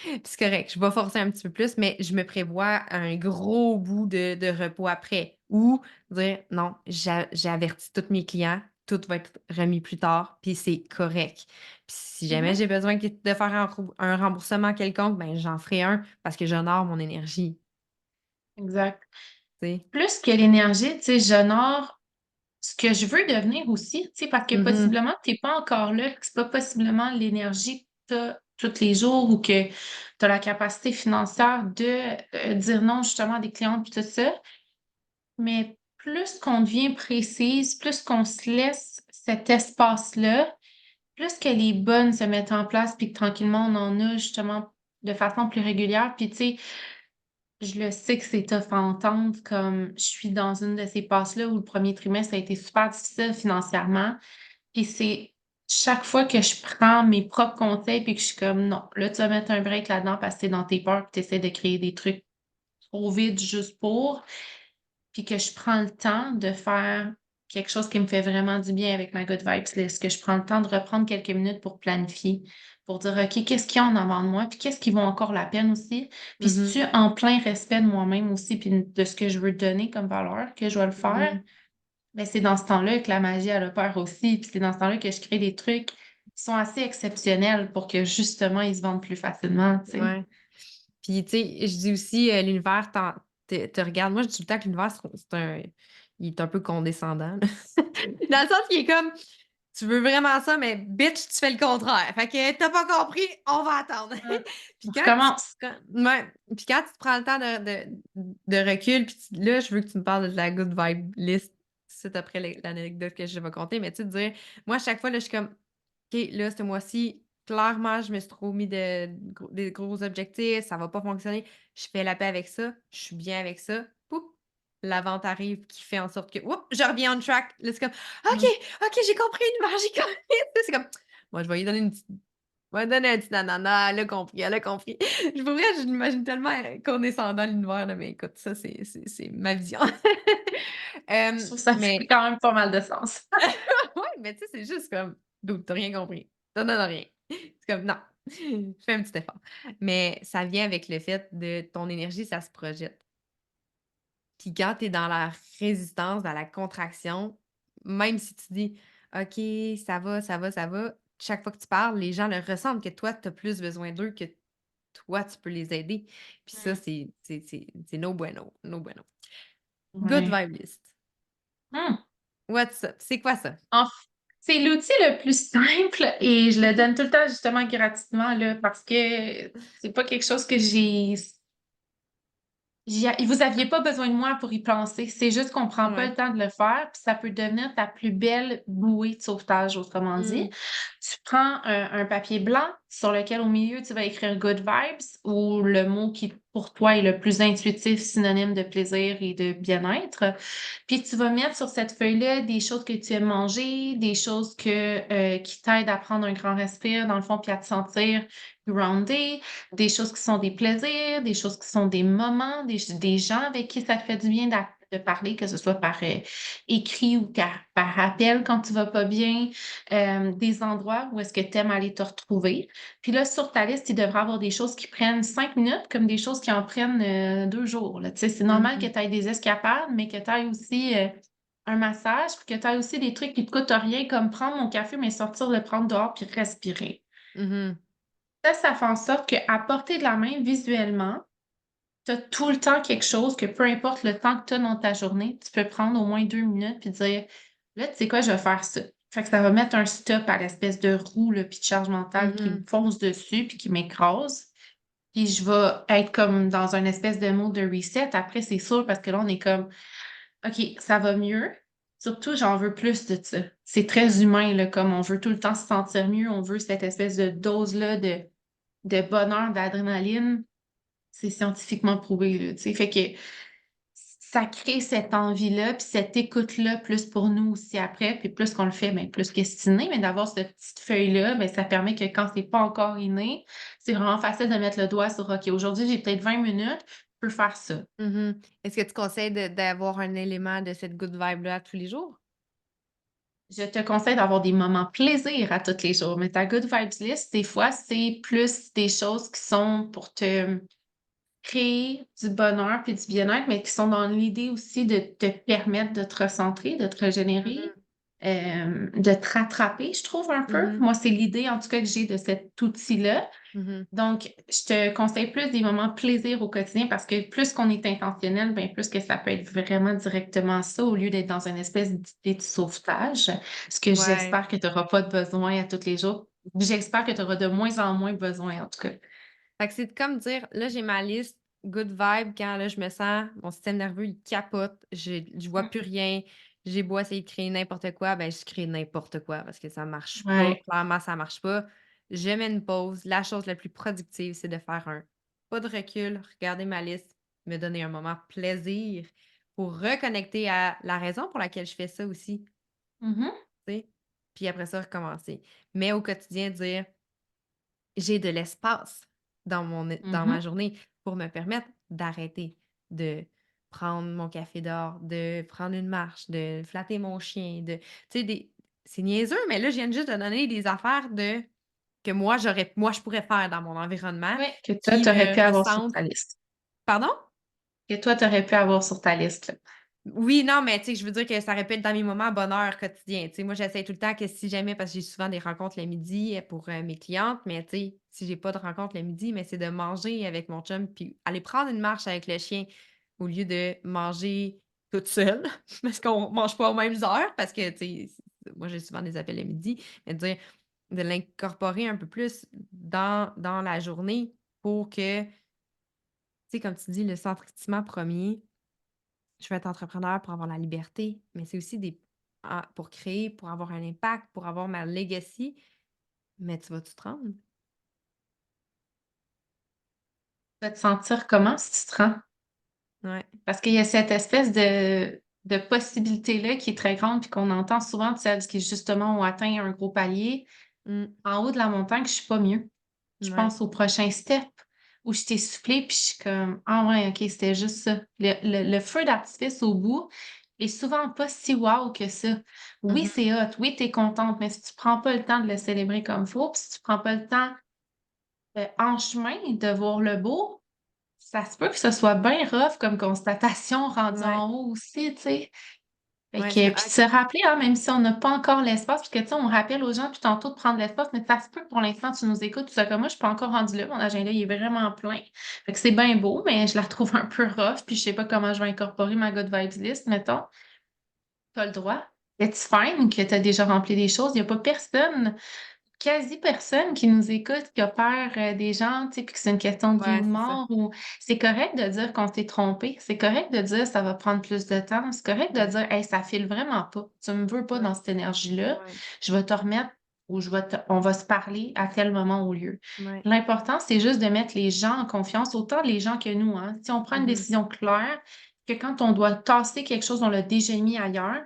Puis c'est correct, je vais forcer un petit peu plus, mais je me prévois un gros bout de repos après ou dire: «Non, j'ai averti tous mes clients, tout va être remis plus tard, puis c'est correct». Puis si jamais Mhm. j'ai besoin de faire un remboursement quelconque, ben j'en ferai un parce que j'honore mon énergie, Exact. tu sais? Plus que l'énergie, tu sais, j'honore ce que je veux devenir aussi, tu sais, parce que Mmh. possiblement tu es pas encore là, que c'est pas possiblement l'énergie que tu as tous les jours ou que tu as la capacité financière de, dire non justement à des clients puis tout ça. Mais plus qu'on devient précise, plus qu'on se laisse cet espace-là, plus que les bonnes se mettent en place, puis que tranquillement on en a justement de façon plus régulière. Puis tu sais, je le sais que c'est tough à entendre, comme je suis dans une de ces passes-là où le premier trimestre a été super difficile financièrement. Puis c'est chaque fois que je prends mes propres conseils puis que je suis comme non, là tu vas mettre un break là-dedans parce que t'es dans tes peurs puis tu essaies de créer des trucs trop vite juste pour. Puis que je prends le temps de faire quelque chose qui me fait vraiment du bien avec ma good vibes list, que je prends le temps de reprendre quelques minutes pour planifier, pour dire, OK, qu'est-ce qu'il y a en avant de moi, puis qu'est-ce qui vaut encore la peine aussi. Puis si Mmh tu en plein respect de moi-même aussi, puis de ce que je veux donner comme valeur, que je vais le mh. faire, Mmh. ben c'est dans ce temps-là que la magie, elle opère aussi. Puis c'est dans ce temps-là que je crée des trucs qui sont assez exceptionnels pour que justement, ils se vendent plus facilement, tu sais. Ouais. Puis, tu sais, je dis aussi, l'univers te regarde. Moi, je dis tout le temps que l'univers, c'est un il est un peu condescendant, là. Dans le sens qu'il est comme: «Tu veux vraiment ça, mais bitch, tu fais le contraire. Fait que tu pas compris, on va attendre». Puis On quand tu recommence. prends ouais, puis quand tu te prends le temps de recul, puis là, je veux que tu me parles de la good vibe list tout de suite après l'anecdote que je vais conter, mais tu sais, de dire moi, à chaque fois, là, je suis comme: OK, là, ce mois-ci, clairement, je me suis trop mis des gros objectifs, ça va pas fonctionner. Je fais la paix avec ça, je suis bien avec ça. Poup, la vente arrive qui fait en sorte que, oups, je reviens on track. Là, c'est comme, OK, Mmh. OK, j'ai compris, j'ai compris. C'est comme, moi, je vais lui donner une petite, je vais lui donner un petit nanana, elle a compris, elle a compris. Je pourrais, je l'imagine tellement condescendant l'univers, là, mais écoute, ça, c'est ma vision. Je trouve que ça fait Mais quand même pas mal de sens. ouais, mais tu sais, c'est juste comme: «Dude, tu rien compris. Ça donne rien». C'est comme: «Non, fais un petit effort». Mais ça vient avec le fait de ton énergie, ça se projette. Puis quand tu es dans la résistance, dans la contraction, même si tu dis: «OK, ça va, ça va, ça va», chaque fois que tu parles, les gens le ressentent que toi, tu as plus besoin d'eux que toi, tu peux les aider. Puis ça, Mmh. c'est no bueno, no bueno. Good Ouais. vibe list. Hmm. What's up? C'est quoi ça? En f- c'est l'outil le plus simple et je le donne tout le temps justement gratuitement là, parce que c'est pas quelque chose que vous aviez pas besoin de moi pour y penser. C'est juste qu'on prend pas Ouais. le temps de le faire, puis ça peut devenir ta plus belle bouée de sauvetage, autrement dit. Mm. Tu prends un papier blanc sur lequel au milieu tu vas écrire Good Vibes ou le mot qui pour toi est le plus intuitif, synonyme de plaisir et de bien-être. Puis tu vas mettre sur cette feuille-là des choses que tu aimes manger, des choses qui t'aident à prendre un grand respire dans le fond, puis à te sentir grounded, des choses qui sont des plaisirs, des choses qui sont des moments, des gens avec qui ça te fait du bien de parler, que ce soit par écrit ou par appel quand tu vas pas bien, des endroits où est-ce que tu aimes aller te retrouver. Puis là, sur ta liste, il devrait y avoir des choses qui prennent 5 minutes comme des choses qui en prennent 2 jours, là. Tu sais, c'est normal que Mhm. tu aies des escapades, mais que tu aies aussi un massage, puis que tu aies aussi des trucs qui te coûtent rien, comme prendre mon café, mais sortir le prendre dehors puis respirer. Mhm. Ça fait en sorte qu'à portée de la main, visuellement, tu as tout le temps quelque chose que peu importe le temps que tu as dans ta journée, tu peux prendre au moins 2 minutes puis dire, là, tu sais quoi, je vais faire ça. Fait que ça va mettre un stop à l'espèce de roue, là, puis de charge mentale qui me Mhm. fonce dessus puis qui m'écrase. Puis je vais être comme dans une espèce de mode de reset. Après, c'est sûr, parce que là, on est comme, OK, ça va mieux. Surtout, j'en veux plus de ça. C'est très humain, là, comme on veut tout le temps se sentir mieux. On veut cette espèce de dose-là de bonheur, d'adrénaline. C'est scientifiquement prouvé, là, tu sais. Fait que ça crée cette envie-là, puis cette écoute-là, plus pour nous aussi après, puis plus qu'on le fait, bien, plus que c'est inné, mais d'avoir cette petite feuille-là, bien, ça permet que quand c'est pas encore inné, c'est vraiment facile de mettre le doigt sur, OK, aujourd'hui, j'ai peut-être 20 minutes, je peux faire ça. Mhm. Est-ce que tu conseilles d'avoir un élément de cette good vibe-là tous les jours? Je te conseille d'avoir des moments plaisir à tous les jours, mais ta Good Vibes List, des fois, c'est plus des choses qui sont pour te créer du bonheur puis du bien-être, mais qui sont dans l'idée aussi de te permettre de te recentrer, de te régénérer, Mhm. de te rattraper, je trouve un peu. Mhm. Moi, c'est l'idée en tout cas que j'ai de cet outil-là. Mhm. Donc, je te conseille plus des moments plaisir au quotidien parce que plus qu'on est intentionnel, bien plus que ça peut être vraiment directement ça au lieu d'être dans une espèce d'idée de sauvetage. Ce que Ouais. j'espère que tu n'auras pas de besoin à tous les jours. J'espère que tu auras de moins en moins besoin, en tout cas. Fait que c'est comme dire, là, j'ai ma liste good vibe quand là, je me sens, mon système nerveux, il capote, je vois plus rien, j'ai beau essayer de créer n'importe quoi, ben, je crée n'importe quoi parce que ça marche pas. Ouais. Clairement, ça marche pas. Je mets une pause. La chose la plus productive, c'est de faire un pas de recul, regarder ma liste, me donner un moment plaisir pour reconnecter à la raison pour laquelle je fais ça aussi, Mhm. tu sais? Puis après ça, recommencer. Mais au quotidien, dire j'ai de l'espace dans ma Mhm. journée pour me permettre d'arrêter de prendre mon café dehors, de prendre une marche, de flatter mon chien, tu sais, c'est niaiseux, mais là, je viens juste de donner des affaires que moi, je pourrais faire dans mon environnement Oui, que toi, qui tu aurais pu me avoir sur ta recentrent. liste. Pardon? Que toi, tu aurais pu avoir sur ta liste, là. Oui, non, mais tu sais, je veux dire que ça répète dans mes moments bonheur quotidien. Tu sais, moi, j'essaie tout le temps que si jamais, parce que j'ai souvent des rencontres le midi pour mes clientes, mais tu sais, si j'ai pas de rencontre le midi, mais c'est de manger avec mon chum puis aller prendre une marche avec le chien au lieu de manger toute seule parce qu'on mange pas aux mêmes heures parce que, tu sais, moi, j'ai souvent des appels le midi, mais de l'incorporer un peu plus dans la journée pour que, tu sais, comme tu dis, le sentiment premier je veux être entrepreneur pour avoir la liberté, mais c'est aussi pour créer, pour avoir un impact, pour avoir ma legacy. Mais tu vas-tu te rendre? Tu vas te sentir comment si tu te rends? Ouais. Parce qu'il y a cette espèce de possibilité-là qui est très grande, puis qu'on entend souvent de celles qui, justement, ont atteint un gros palier. Mmh. En haut de la montagne, je suis pas mieux. Je Ouais. pense au prochain step où je t'ai soufflé, puis je suis comme, ah ouais, OK, c'était juste ça. Le feu d'artifice au bout est souvent pas si wow que ça. Oui, Mmh. c'est hot. Oui, t'es contente, mais si tu prends pas le temps de le célébrer comme il faut, puis si tu prends pas le temps en chemin de voir le beau, ça se peut que ce soit bien rough comme constatation rendu Ouais. en haut aussi, tu sais. Fait Ouais, que, puis se OK. rappeler, hein, même si on n'a pas encore l'espace, parce que, tu sais, on rappelle aux gens puis tantôt de prendre l'espace, mais ça se peut que pour l'instant, tu nous écoutes, tout ça comme moi, je suis pas encore rendue là, mon agenda, il est vraiment plein. Fait que c'est bien beau, mais je la trouve un peu rough, puis je sais pas comment je vais incorporer ma Good Vibes list, mettons. T'as le droit. It's fine que tu as déjà rempli des choses. Il y a pas personne, quasi personne qui nous écoute, qui a peur des gens, tu sais, puis que c'est une question de vie Ouais, ou de c'est ça. mort, ou c'est correct de dire qu'on s'est trompé, c'est correct de dire ça va prendre plus de temps, c'est correct de Ouais, dire hey, ça file vraiment pas, tu me veux pas dans ouais, cette énergie-là, ouais, je vais te remettre ou on va se parler à tel moment au lieu. ouais. L'important, c'est juste de mettre les gens en confiance, autant les gens que nous, hein. Si on prend une Mmh. décision claire, que quand on doit tasser quelque chose, on l'a déjà mis ailleurs,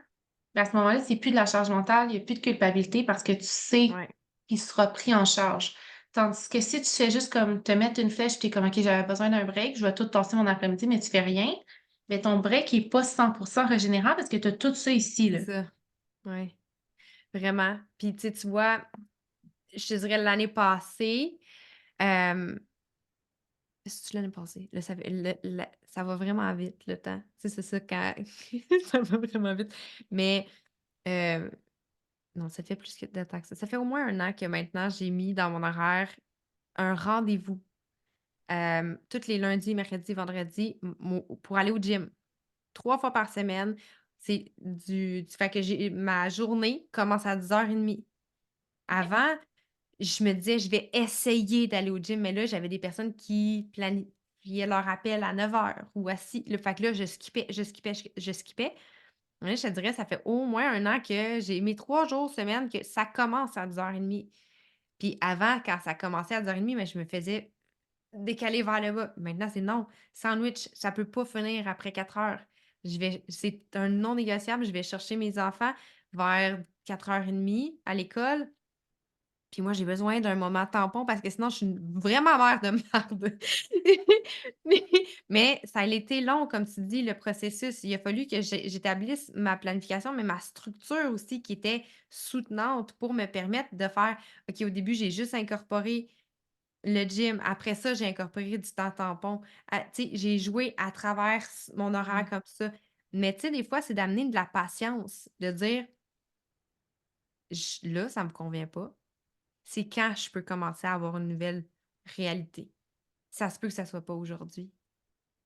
ben, à ce moment-là, c'est plus de la charge mentale, il n'y a plus de culpabilité parce que tu sais Ouais, qu'il sera pris en charge. Tandis que si tu fais juste comme te mettre une flèche, tu es comme OK, j'avais besoin d'un break, je vais tout tasser mon après-midi, mais tu fais rien, mais ton break n'est pas 100% régénérant parce que tu as tout ça ici, c'est là. ça. Ouais, vraiment. Puis, tu sais, tu vois, je te dirais l'année passée, hem c'est-tu l'année passée? Là, ça fait ça va vraiment vite le temps. Tu sais, c'est ça quand ça va vraiment vite. Mais, heu, non, ça fait plus que de temps que ça. Ça fait au moins un an que maintenant j'ai mis dans mon horaire un rendez-vous, tous les lundis, mercredis, vendredis, pour aller au gym. 3 fois par semaine. C'est du fait que j'ai ma journée commence à 10:30. Ouais. Avant, je me disais: «Je vais essayer d'aller au gym», mais là, j'avais des personnes qui planifiaient leur appel à 9 heures ou à le fait que là, je skippais. Là, je te dirais, ça fait au moins un an que j'ai mes 3 jours semaine que ça commence à 10:30. Puis avant, quand ça commençait à 10:30, mais je me faisais décaler vers le bas. Maintenant, c'est non. Sandwich, ça peut pas finir après 4 heures. C'est un non négociable. Je vais chercher mes enfants vers 4:30 à l'école. Puis moi, j'ai besoin d'un moment tampon parce que sinon je suis vraiment mère de merde. Mais mais ça a été long, comme tu dis, le processus. Il a fallu que j'établisse ma planification, mais ma structure aussi qui était soutenante pour me permettre de faire OK, au début, j'ai juste incorporé le gym. Après ça, j'ai incorporé du temps tampon. Tu sais, j'ai joué à travers mon horaire Mmh. comme ça. Mais tu sais, des fois, c'est d'amener de la patience, de dire: Là, ça me convient pas. C'est quand je peux commencer à avoir une nouvelle réalité. Ça se peut que ça soit pas aujourd'hui,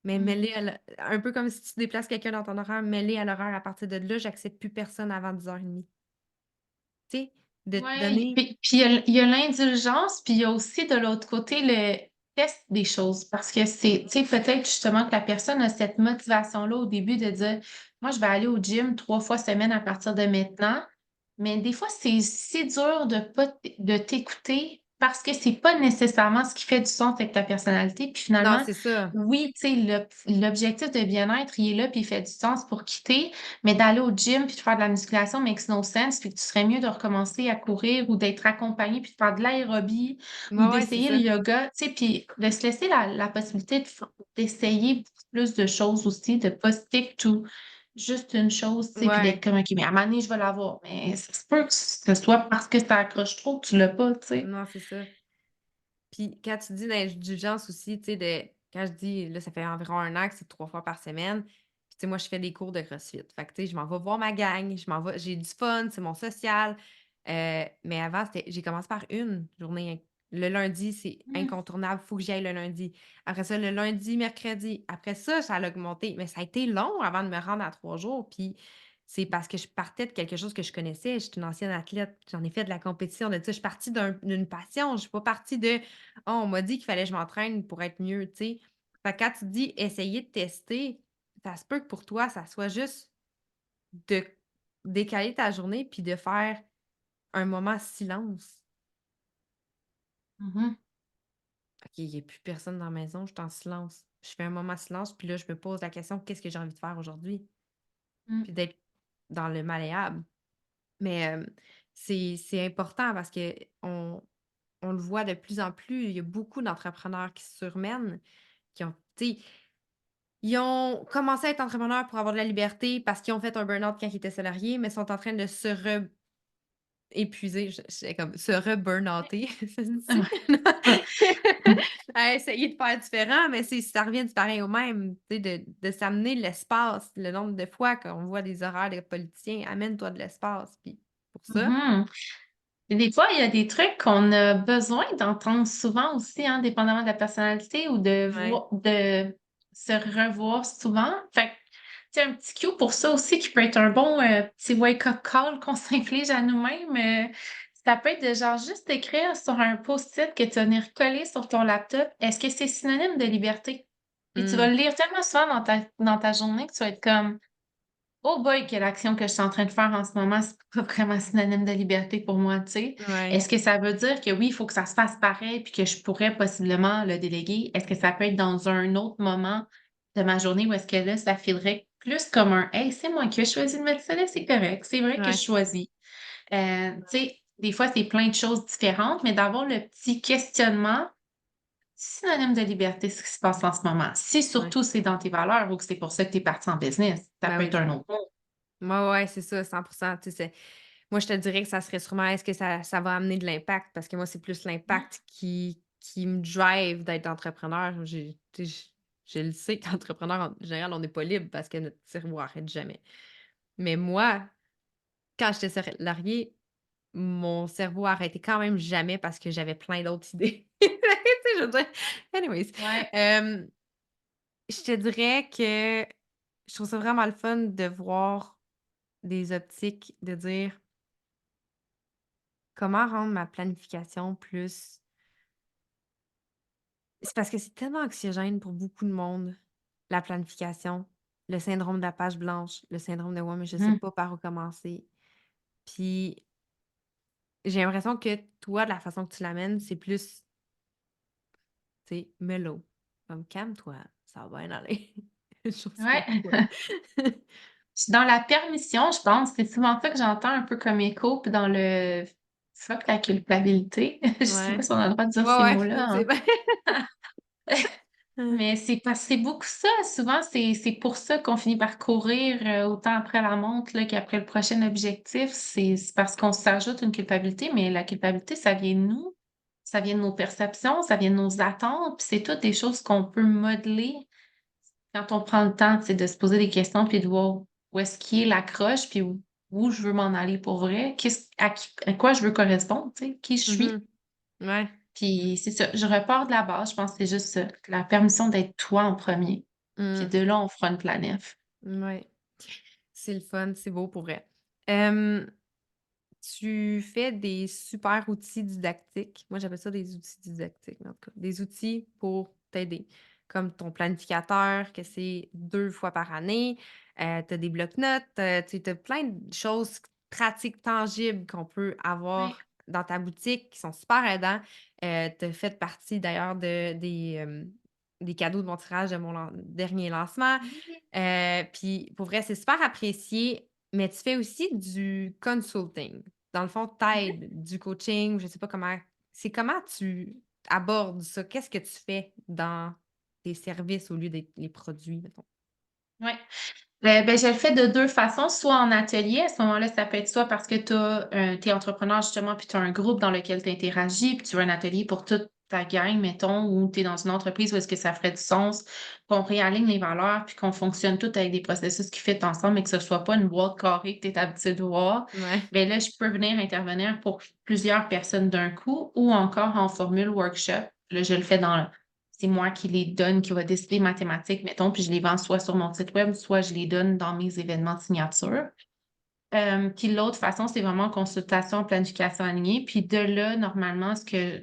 mais Mmh. mets-les à un peu comme si tu déplaces quelqu'un dans ton horaire, mets-les à l'horaire à partir de là, j'accepte plus personne avant 10:30. Tu sais? De te Ouais, donner puis il y a l'indulgence, puis il y a aussi de l'autre côté le test des choses. Parce que c'est, tu sais, peut-être justement que la personne a cette motivation-là au début de dire, moi, je vais aller au gym 3 fois semaine à partir de maintenant. Mais des fois, c'est si dur de pas de t'écouter parce que c'est pas nécessairement ce qui fait du sens avec ta personnalité. Puis non, finalement, c'est ça. oui, tu sais, l'objectif de bien-être, il est là, puis il fait du sens pour quitter. Mais d'aller au gym puis de faire de la musculation makes no sense, puis que tu serais mieux de recommencer à courir ou d'être accompagné puis de faire de l'aérobie ou Ouais, ouais, c'est d'essayer le ça. yoga, tu sais, puis de se laisser la possibilité d'essayer beaucoup plus de choses aussi, de pas stick to juste une chose, tu sais, puis d'être Ouais. comme: «OK, mais à un moment donné, je vais l'avoir». Mais ça se peut que ce soit parce que ça accroche trop que tu l'as pas, tu sais. Non, c'est ça. Puis quand tu dis l'indulgence aussi, tu sais, quand je dis là, ça fait environ un an que c'est 3 fois par semaine, puis tu sais, moi, je fais des cours de CrossFit. Fait que tu sais, je m'en vais voir ma gang, j'ai du fun, c'est mon social. Mais avant, j'ai commencé par une journée. Le lundi, c'est Mmh. incontournable, faut que j'y aille le lundi. Après ça, le lundi, mercredi. Après ça a augmenté. Mais ça a été long avant de me rendre à 3 jours. Puis c'est parce que je partais de quelque chose que je connaissais. J'étais une ancienne athlète. J'en ai fait de la compétition, de ça. Je suis partie d'une passion. Je suis pas partie de «Oh, on m'a dit qu'il fallait que je m'entraîne pour être mieux», tu sais? Fait que quand tu dis essayer de tester, ça se peut que pour toi, ça soit juste de décaler ta journée puis de faire un moment silence. Mmh. OK, il y a plus personne dans la maison, je suis en silence. Je fais un moment silence, puis là, je me pose la question: «Qu'est-ce que j'ai envie de faire aujourd'hui?» Mmh. Puis d'être dans le malléable. Mais, c'est important parce qu'on le voit de plus en plus, il y a beaucoup d'entrepreneurs qui se surmènent, qui ont tu sais, ils ont commencé à être entrepreneurs pour avoir de la liberté parce qu'ils ont fait un burn-out quand ils étaient salariés, mais sont en train de se épuiser, j'étais comme se re-burn-outer, ça se dit? Ouais. Mmh. à essayer de faire différent, mais ça revient du pareil au même, tu sais, de s'amener l'espace. Le nombre de fois qu'on voit des horaires de politiciens: «Amène-toi de l'espace», puis pour ça Mhm. Et des fois, il y a des trucs qu'on a besoin d'entendre souvent aussi, hein, dépendamment de la personnalité ou ouais, de se revoir souvent. Fait que, tu sais, un petit cue pour ça aussi qui peut être un bon petit wake-up call qu'on s'inflige à nous-mêmes. Ça peut être de genre juste écrire sur un post-it que tu vas venir coller sur ton laptop. Est-ce que c'est synonyme de liberté? Puis tu vas mmh, le lire tellement souvent dans ta journée que tu vas être comme Oh boy, quelle action que je suis en train de faire en ce moment, c'est pas vraiment synonyme de liberté pour moi, tu sais. ouais, Est-ce que ça veut dire que oui, il faut que ça se fasse pareil puis que je pourrais possiblement le déléguer? Est-ce que ça peut être dans un autre moment de ma journée où est-ce que là, ça filerait plus comme un Hey, c'est moi qui ai choisi de mettre ça là, c'est correct, c'est vrai que je ouais, choisis. Tu sais, des fois, c'est plein de choses différentes, mais d'avoir le petit questionnement, synonyme de liberté, ce qui se passe en ce moment. Si ouais. surtout c'est dans tes valeurs ou que c'est pour ça que tu es parti en business, ça Ben peut oui. être un autre mot. Ouais, ouais, c'est ça, 100. Tu sais, moi, je te dirais que ça serait sûrement est-ce que ça va amener de l'impact? Parce que moi, c'est plus l'impact qui me drive d'être entrepreneur. Tu sais, je le sais qu'entrepreneur, en général, on n'est pas libre parce que notre cerveau arrête jamais. Mais moi, quand j'étais salariée, mon cerveau arrêtait quand même jamais parce que j'avais plein d'autres idées. Tu sais, je veux dire anyways, Ouais. hem, je te dirais que je trouve ça vraiment le fun de voir des optiques, de dire: «Comment rendre ma planification plus» c'est parce que c'est tellement anxiogène pour beaucoup de monde, la planification, le syndrome de la page blanche, le syndrome de: «Ouais, mais je sais Mmh. pas par où commencer». Puis j'ai l'impression que toi, de la façon que tu l'amènes, c'est plus, tu sais, mellow, comme: «Calme-toi, ça va bien aller». Chose que Ouais. toi. Je suis dans la permission, je pense. C'est souvent ça que j'entends un peu comme écho, puis dans le fuck la culpabilité. Je sais pas Ouais. si on a le droit de dire Ouais, ces ouais, mots-là, c'est hein. vrai. Mais c'est beaucoup ça. Souvent, c'est pour ça qu'on finit par courir, autant après la montre, là, qu'après le prochain objectif. C'est parce qu'on s'ajoute une culpabilité, mais la culpabilité, ça vient de nous, ça vient de nos perceptions, ça vient de nos attentes, puis c'est toutes des choses qu'on peut modeler quand on prend le temps, tu sais, de se poser des questions puis de voir où est-ce qui est l'accroche, puis où je veux m'en aller pour vrai, à quoi je veux correspondre, tu sais, qui je suis. Mmh. Ouais. Puis c'est ça, je repars de la base, je pense que c'est juste ça, la permission d'être toi en premier. Puis Mmh. de là, on fera une planète. Ouais. C'est le fun, c'est beau pour vrai. Hem, tu fais des super outils didactiques. Moi, j'appelle ça des outils didactiques, mais en tout cas, des outils pour t'aider, comme ton planificateur, que c'est 2 fois par année. Tu as des blocs-notes, tu as plein de choses pratiques, tangibles qu'on peut Ouais. avoir dans ta boutique qui sont super aidants. Tu as fait partie d'ailleurs des cadeaux de mon tirage de mon dernier lancement. Oui. Puis pour vrai, c'est super apprécié, mais tu fais aussi du consulting. Dans le fond, tu du coaching, je sais pas comment tu abordes ça? Qu'est-ce que tu fais dans tes services au lieu des les produits, mettons? Ouais. Ben, je le fais de 2 façons, soit en atelier, à ce moment-là, ça peut être soit parce que tu es entrepreneur justement, puis tu as un groupe dans lequel tu interagis, puis tu veux un atelier pour toute ta gang, mettons, ou tu es dans une entreprise où est-ce que ça ferait du sens qu'on réaligne les valeurs, puis qu'on fonctionne tous avec des processus qui fit ensemble, mais que ce soit pas une boîte carrée que tu es habitué de voir. Ouais. Bien là, je peux venir intervenir pour plusieurs personnes d'un coup ou encore en formule workshop. Là, je le fais dans c'est moi qui les donne, qui va décider mathématiques, mettons, puis je les vends soit sur mon site web, soit je les donne dans mes événements de signature. Puis l'autre façon, c'est vraiment consultation, planification alignée. Puis de là, normalement,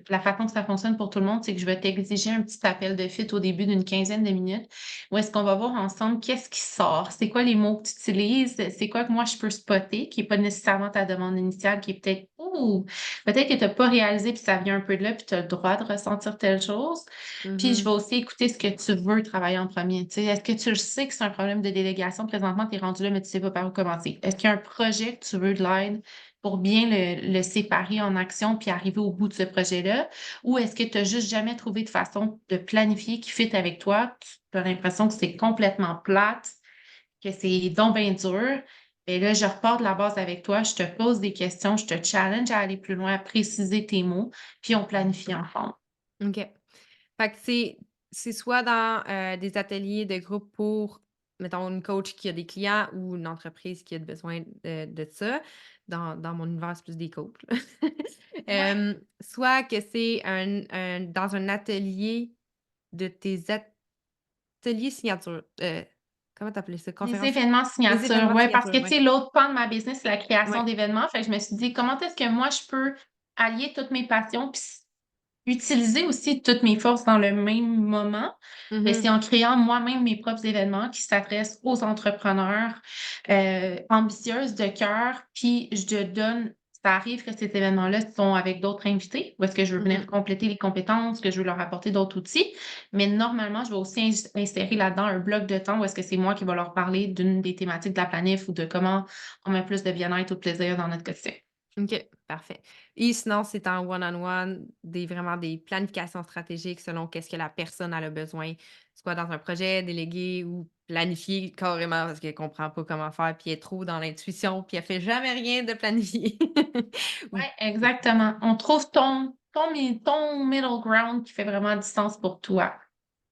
la façon que ça fonctionne pour tout le monde, c'est que je vais t'exiger un petit appel de fit au début d'une quinzaine de minutes où est-ce qu'on va voir ensemble qu'est-ce qui sort, c'est quoi les mots que tu utilises, c'est quoi que moi je peux spotter, qui n'est pas nécessairement ta demande initiale, qui est peut-être, ouh, peut-être que tu n'as pas réalisé, puis ça vient un peu de là, puis tu as le droit de ressentir telle chose. Puis je Mmh. vais aussi écouter ce que tu veux travailler en premier. Tu sais, est-ce que tu le sais que c'est un problème de délégation? Présentement, tu es rendu là, mais tu sais pas par où commencer. Est-ce qu'il y a un projet que tu veux de l'aide pour bien le séparer en actions puis arriver au bout de ce projet-là? Ou est-ce que tu n'as juste jamais trouvé de façon de planifier qui fit avec toi? Tu as l'impression que c'est complètement plate, que c'est donc bien dur. Et là, je repars de la base avec toi, je te pose des questions, je te challenge à aller plus loin, à préciser tes mots, puis on planifie ensemble. OK. Fait que c'est soit dans, des ateliers de groupe pour, mettons, une coach qui a des clients ou une entreprise qui a besoin de ça. Dans mon univers, c'est plus des coachs, là. Ouais. Soit que c'est dans un atelier de tes ateliers signature, comment tu appelais ça? Des Conférence? événements Des signature, événements ouais, parce signature, que, tu ouais. sais, l'autre pan de ma business, c'est la création Ouais. d'événements. Fait que je me suis dit: «Comment est-ce que moi je peux allier toutes mes passions puis utiliser aussi toutes mes forces dans le même moment?» Ben c'est Mmh. en créant moi-même mes propres événements qui s'adressent aux entrepreneurs, ambitieuses de cœur, puis je donne ça arrive que ces événements-là sont avec d'autres invités, où est-ce que je veux venir Mmh. compléter les compétences, que je veux leur apporter d'autres outils. Mais normalement, je vais aussi insérer là-dedans un bloc de temps où est-ce que c'est moi qui va leur parler d'une des thématiques de la planif ou de comment on met plus de bien-être ou de plaisir dans notre quotidien. OK, parfait. Et sinon, c'est en one-on-one, vraiment des planifications stratégiques selon qu'est-ce que la personne elle a besoin, soit dans un projet délégué ou planifié carrément parce qu'elle comprend pas comment faire, puis elle est trop dans l'intuition, puis elle fait jamais rien de planifié. Ou Ouais, exactement. On trouve ton middle ground qui fait vraiment du sens pour toi.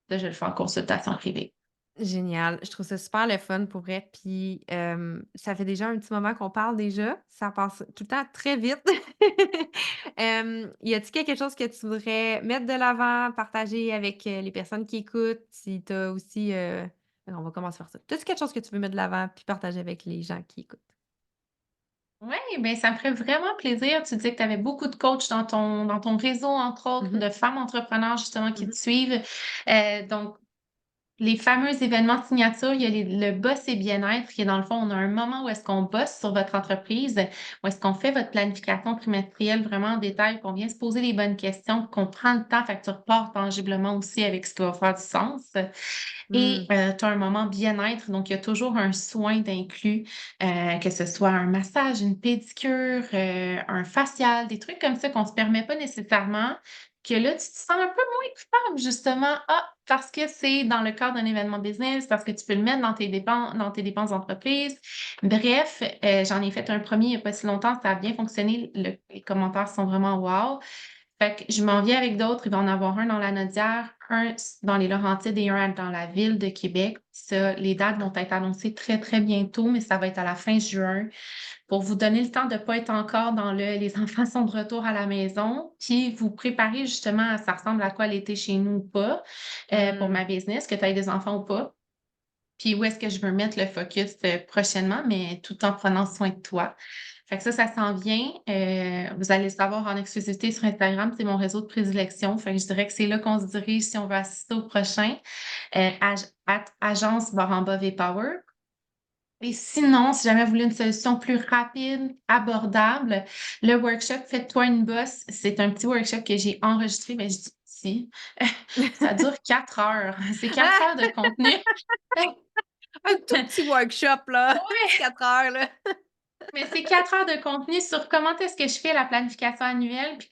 Ça, je le fais en consultation privée. génial, je trouve ça super le fun pour vrai, puis, ça fait déjà un petit moment qu'on parle déjà, ça passe tout le temps très vite. Y a-t-il quelque chose que tu voudrais mettre de l'avant, partager avec, les personnes qui écoutent? Si tu as aussi, on va commencer par ça. As-tu quelque chose que tu veux mettre de l'avant puis partager avec les gens qui écoutent? Oui, ben ça me ferait vraiment plaisir. Tu disais que tu avais beaucoup de coachs dans ton réseau, entre autres, Mmh de femmes entrepreneurs justement qui mh. te suivent. Donc les fameux événements signature, il y a le boss et bien-être qui est dans le fond, on a un moment où est-ce qu'on bosse sur votre entreprise, où est-ce qu'on fait votre planification trimestrielle vraiment en détail, qu'on vient se poser les bonnes questions, qu'on prend le temps, fait que tu repars tangiblement aussi avec ce qui va faire du sens. Et Mmh. tu as un moment bien-être, donc il y a toujours un soin d'inclus, que ce soit un massage, une pédicure, un facial, des trucs comme ça qu'on ne se permet pas nécessairement, que là, tu te sens un peu moins coupable justement. Ah, parce que c'est dans le cadre d'un événement business, parce que tu peux le mettre dans tes dépenses d'entreprise. Bref, j'en ai fait un premier il y a pas si longtemps, ça a bien fonctionné, les commentaires sont vraiment wow. Fait que je m'en viens avec d'autres. Il va en avoir un dans la Naudière, un dans les Laurentides et un dans la ville de Québec. Ça, les dates vont être annoncées très, très bientôt, mais ça va être à la fin juin pour vous donner le temps de ne pas être encore dans les enfants sont de retour à la maison, puis vous préparer justement à ça ressemble à quoi l'été chez nous ou pas, pour Mmh. ma business, que tu aies des enfants ou pas. Puis où est-ce que je veux mettre le focus, prochainement, mais tout en prenant soin de toi. Fait que ça s'en vient. Vous allez le savoir en exclusivité sur Instagram, c'est mon réseau de prédilection. Fait que je dirais que c'est là qu'on se dirige si on veut assister au prochain, agence _vpower. Et sinon, si jamais vous voulez une solution plus rapide, abordable, le workshop «Fais-toi une boss», c'est un petit workshop que j'ai enregistré, ben, je dis petit, ça dure 4 heures. C'est 4 heures de contenu. Un tout petit workshop là, Ouais, petit 4 heures là. mais c'est 4 heures de contenu sur comment est-ce que je fais la planification annuelle, puis,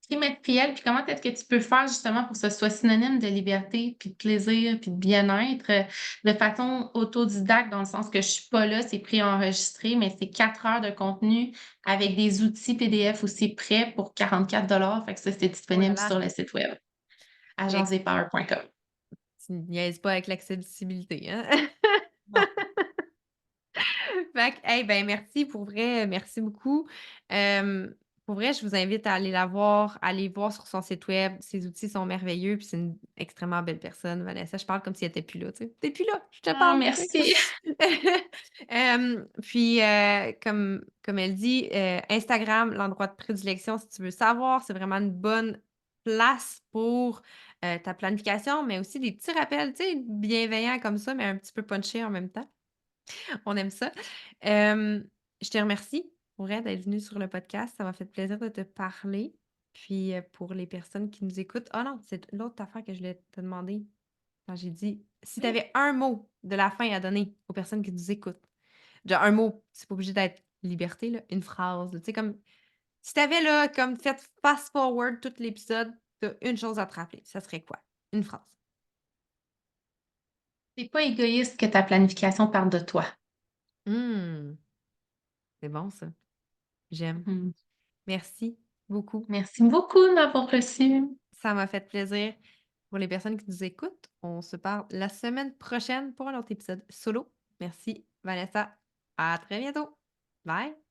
trimestrielle, puis comment est-ce que tu peux faire justement pour que ce soit synonyme de liberté, puis de plaisir, puis de bien-être, de façon autodidacte, dans le sens que je suis pas là, c'est préenregistré, mais c'est 4 heures de contenu avec des outils PDF aussi prêts pour 44 $. Fait que ça, c'est Oh là disponible là. sur le site web, Ex agencepower.com. Tu niaises pas avec l'accessibilité, hein? Non. Fait que, hey, ben, merci pour vrai, merci beaucoup. Hem, pour vrai, je vous invite à aller la voir, à aller voir sur son site web. Ses outils sont merveilleux, puis c'est une extrêmement belle personne, Vanessa. Je parle comme si elle était plus là, tu sais. Tu plus là, je te Ah parle, OK? merci. Puis, comme elle dit, Instagram, l'endroit de prédilection, si tu veux savoir, c'est vraiment une bonne place pour, ta planification, mais aussi des petits rappels, tu sais, bienveillants comme ça, mais un petit peu punchés en même temps. On aime ça. Je te remercie pour vrai d'être venue sur le podcast. Ça m'a fait plaisir de te parler. Puis, pour les personnes qui nous écoutent non, c'est l'autre affaire que je voulais te demander quand j'ai dit si tu Oui. avais un mot de la fin à donner aux personnes qui nous écoutent. Genre un mot, c'est pas obligé d'être liberté là, une phrase, là, tu sais comme si tu avais là comme fait fast forward tout l'épisode, tu as une chose à te rappeler, ça serait quoi? Une phrase. C'est pas égoïste que ta planification parte de toi. Mmh, c'est bon ça, j'aime. Mmh. Merci beaucoup. Merci beaucoup de m'avoir reçue. Ça m'a fait plaisir. Pour les personnes qui nous écoutent, on se parle la semaine prochaine pour un autre épisode solo. Merci, Vanessa. À très bientôt. Bye!